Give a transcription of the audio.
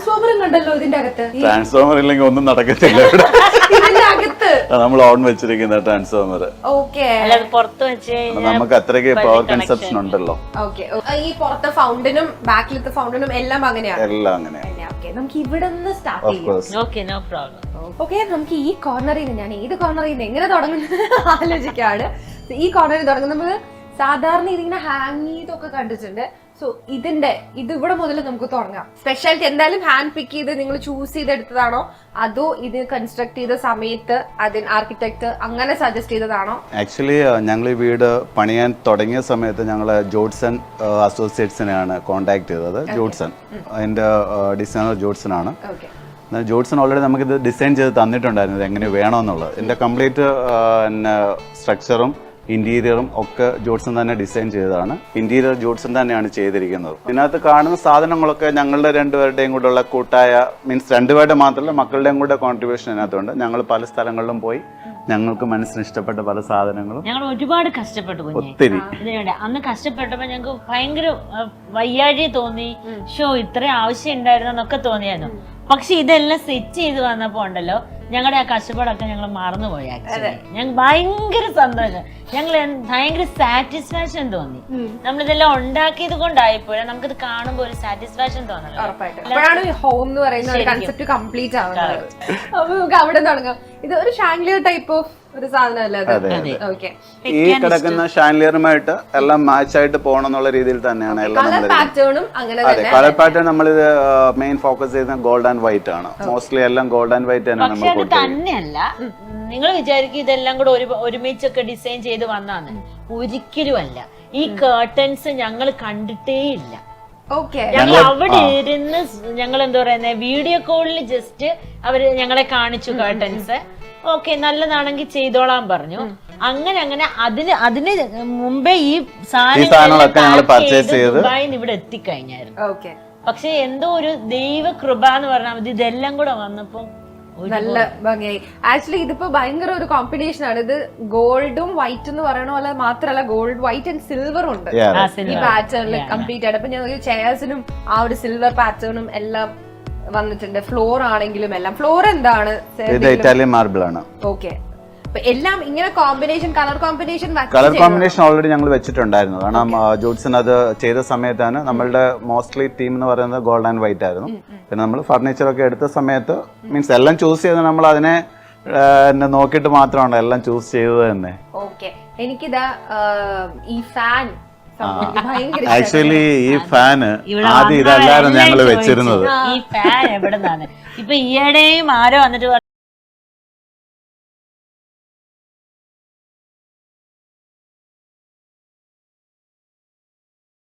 ട്രാൻസ്ഫോമറും കണ്ടല്ലോ ഇതിന്റെ അകത്ത്. ട്രാൻസ്ഫോമർ ഇല്ലെങ്കിൽ ഒന്നും നടക്കത്തില്ല. ഇതിന്റെ അകത്ത് നമ്മൾ ഓൺ വെച്ചിരിക്കുന്ന ട്രാൻസ്ഫോമർ. ഓക്കെ, പുറത്ത് വെച്ച് നമുക്ക് അത്രയ്ക്ക് പവർ കൺസപ്ഷൻ ഉണ്ടല്ലോ. ഓക്കെ. ഈ പുറത്തെ ഫൗണ്ടനും ബാക്കിലത്തെ ഫൗണ്ടനും എല്ലാം അങ്ങനെയാണ്. എല്ലാം അങ്ങനെയാണ്. ഓക്കെ, നമുക്ക് ഇവിടെ നിന്ന് സ്റ്റാർട്ട് ചെയ്യാം. Okay, no problem. ഓക്കെ, നമുക്ക് ഈ കോർണറിൽ നിന്ന്, ഞാൻ ഏത് കോർണറിൽ നിന്ന് എങ്ങനെ തുടങ്ങുന്നത് ആലോചിക്കാണ്. ഈ കോർണറിൽ തുടങ്ങും. നമുക്ക് സാധാരണ ഇതിങ്ങനെ ഹാങ് ചെയ്തൊക്കെ കണ്ടിട്ടുണ്ട്. സോ ഇത് ഇവിടെ മുതൽ നമുക്ക് തുടങ്ങാം. സ്പെഷ്യാലിറ്റി എന്തായാലും ഹാൻഡ് പിക്ക് ചെയ്ത് നിങ്ങൾ ചൂസ് ചെയ്തെടുത്തതാണോ അതോ ഇത് കൺസ്ട്രക്ട് ചെയ്ത സമയത്ത് അതിന് ആർക്കിടെക്ട് അങ്ങനെ സജസ്റ്റ് ചെയ്തതാണോ? ആക്ച്വലി ഞങ്ങൾ ഈ വീട് പണിയാൻ തുടങ്ങിയ സമയത്ത് ഞങ്ങൾ ജോഡ്സൺ അസോസിയേറ്റ്സിനെയാണ് കോൺടാക്ട് ചെയ്തത്. ജോഡ്സൺ, അതിന്റെ ഡിസൈനർ ജോഡ്സൺ ആണ്. ജോഡ്സൺ ഓൾറെഡി നമുക്കിത് ഡിസൈൻ ചെയ്ത് തന്നിട്ടുണ്ടായിരുന്നത് എങ്ങനെ വേണമെന്നുള്ളത്. ഇതിന്റെ കംപ്ലീറ്റ് സ്ട്രക്ചറും ഇന്റീരിയറും ഒക്കെ ജോഡ്സൺ തന്നെ ഡിസൈൻ ചെയ്തതാണ്. ഇന്റീരിയർ ജോഡ്സൺ തന്നെയാണ് ചെയ്തിരിക്കുന്നത്. ഇതിനകത്ത് കാണുന്ന സാധനങ്ങളൊക്കെ ഞങ്ങളുടെ രണ്ടുപേരുടെയും കൂടെയുള്ള കൂട്ടായ, മീൻസ് രണ്ടുപേരുടെ മാത്രമല്ല മക്കളുടെയും കൂടെ കോൺട്രിബ്യൂഷൻ ഇതിനകത്തുണ്ട്. ഞങ്ങൾ പല സ്ഥലങ്ങളിലും പോയി ഞങ്ങൾക്ക് മനസ്സിന് ഇഷ്ടപ്പെട്ട പല സാധനങ്ങളും ഞങ്ങൾ ഒരുപാട് കഷ്ടപ്പെട്ടു. ഒത്തിരി അന്ന് കഷ്ടപ്പെട്ടപ്പോ ഞങ്ങൾക്ക് ഭയങ്കര വയ്യാഴി തോന്നി. ഇത്ര ആവശ്യം ഉണ്ടായിരുന്നു എന്നൊക്കെ തോന്നിയായിരുന്നു. പക്ഷെ ഇതെല്ലാം സെറ്റ് ചെയ്ത് വന്നപ്പോ ഉണ്ടല്ലോ, ഞങ്ങളുടെ ആ കഷ്ടപ്പാടൊക്കെ ഞങ്ങൾ മറന്നുപോയി. ആക്ച്വലി ഞങ്ങൾക്ക് ഭയങ്കര സന്തോഷം, ഞങ്ങൾ ഭയങ്കര സാറ്റിസ്ഫാക്ഷൻ തോന്നി. നമ്മളിതെല്ലാം ഉണ്ടാക്കിയത് കൊണ്ടായിപ്പോയി നമുക്കിത് കാണുമ്പോൾ ഒരു സാറ്റിസ്ഫാക്ഷൻ തോന്നല്ലോ. അപ്പോഴാണ് ഹോം എന്ന് പറയുന്ന ഒരു കൺസെപ്റ്റ് കംപ്ലീറ്റ് ആവുന്നത്. അപ്പൊ നമുക്ക് അവിടെ തുടങ്ങാം. ഇത് ഒരു ഷാൻഗ്ലിയർ ടൈപ്പ് ഓഫ് ഒരു സാധനമല്ലേ? ഈ കിടക്കുന്ന ഷാൻലിയറുമായിട്ട് എല്ലാം മാച്ച് ആയിട്ട് പോകണം എന്നുള്ള രീതിയിൽ തന്നെയാണ് എല്ലാം. കളർ പാറ്റേണും അങ്ങനെ അതെ, കളർ പാറ്റേൺ നമ്മളിത് മെയിൻ ഫോക്കസ് ചെയ്യുന്നത് ഗോൾഡ് ആൻഡ് വൈറ്റ് ആണ്. മോസ്റ്റ്ലി എല്ലാം ഗോൾഡ് ആൻഡ് വൈറ്റ് തന്നെയാണ് നമ്മൾ കൊടുക്കുന്നത്. തന്നെയല്ല, നിങ്ങൾ വിചാരിക്കും ഇതെല്ലാം കൂടെ ഒരുമിച്ചൊക്കെ ഡിസൈൻ ചെയ്ത് വന്നാന്ന്. ഒരിക്കലും അല്ല. ഈ കേർട്ടൻസ് ഞങ്ങൾ കണ്ടിട്ടേ ഇല്ല. ഞങ്ങൾ അവിടെ ഇരുന്ന് ഞങ്ങൾ എന്താ പറയുന്നത്, വീഡിയോ കോളിൽ ജസ്റ്റ് അവര് ഞങ്ങളെ കാണിച്ചു കേർട്ടൻസ്. ഓക്കെ, നല്ലതാണെങ്കിൽ ചെയ്തോളാൻ പറഞ്ഞു. അങ്ങനെ അതിന് മുമ്പേ ഈ സാധനങ്ങളൊക്കെ ദുബായിന്ന് ഇവിടെ എത്തിക്കഴിഞ്ഞായിരുന്നു. പക്ഷെ എന്തോ ഒരു ദൈവ കൃപ എന്ന് പറഞ്ഞാൽ മതി, ഇതെല്ലാം കൂടെ വന്നപ്പോ നല്ല ഭംഗിയായി. ആക്ച്വലി ഇതിപ്പോ ഭയങ്കര ഒരു കോമ്പിനേഷൻ ആണ്. ഇത് ഗോൾഡും വൈറ്റ് എന്ന് പറയണ പോലെ മാത്രല്ല, ഗോൾഡ്, വൈറ്റ് ആൻഡ് സിൽവറും ഉണ്ട് ഈ പാറ്റേണിൽ കംപ്ലീറ്റ് ആയിട്ട്. അപ്പൊ ഞങ്ങൾക്ക് ചെയർസിനും ആ ഒരു സിൽവർ പാറ്റേണും എല്ലാം വന്നിട്ടുണ്ട്. ഫ്ലോർ ആണെങ്കിലും എല്ലാം. ഫ്ലോർ എന്താണ്? ഇറ്റാലിയൻ മാർബിൾ ആണ്. ഓക്കെ, എല്ലാം ഇങ്ങനെ കോമ്പിനേഷൻ, കളർ കോമ്പിനേഷൻ ഓൾറെഡി ഞങ്ങൾ വെച്ചിട്ടുണ്ടായിരുന്നു. കാരണം ജോഡ്സൺ അത് ചെയ്ത സമയത്താണ് നമ്മളുടെ മോസ്റ്റ്ലി ടീം എന്ന് പറയുന്നത് ഗോൾഡ് ആൻഡ് വൈറ്റ് ആയിരുന്നു. പിന്നെ നമ്മൾ ഫർണിച്ചർ ഒക്കെ എടുത്ത സമയത്ത് മീൻസ് എല്ലാം ചൂസ് ചെയ്ത് നമ്മൾ അതിനെ നോക്കിയിട്ട് മാത്രമാണ് എല്ലാം ചൂസ് ചെയ്തത് തന്നെ. ഓക്കെ, എനിക്കിതാ ഈ ഫാൻ ആക്ച്വലി ഈ ഫാന് ആദ്യം ഇതല്ലായിരുന്നു ഞങ്ങൾ വെച്ചിരുന്നത്. ഈ ഫാൻ എവിടെ നിന്നാണ്? ഇപ്പൊ ഈയിടെയും ആരോ വന്നിട്ട്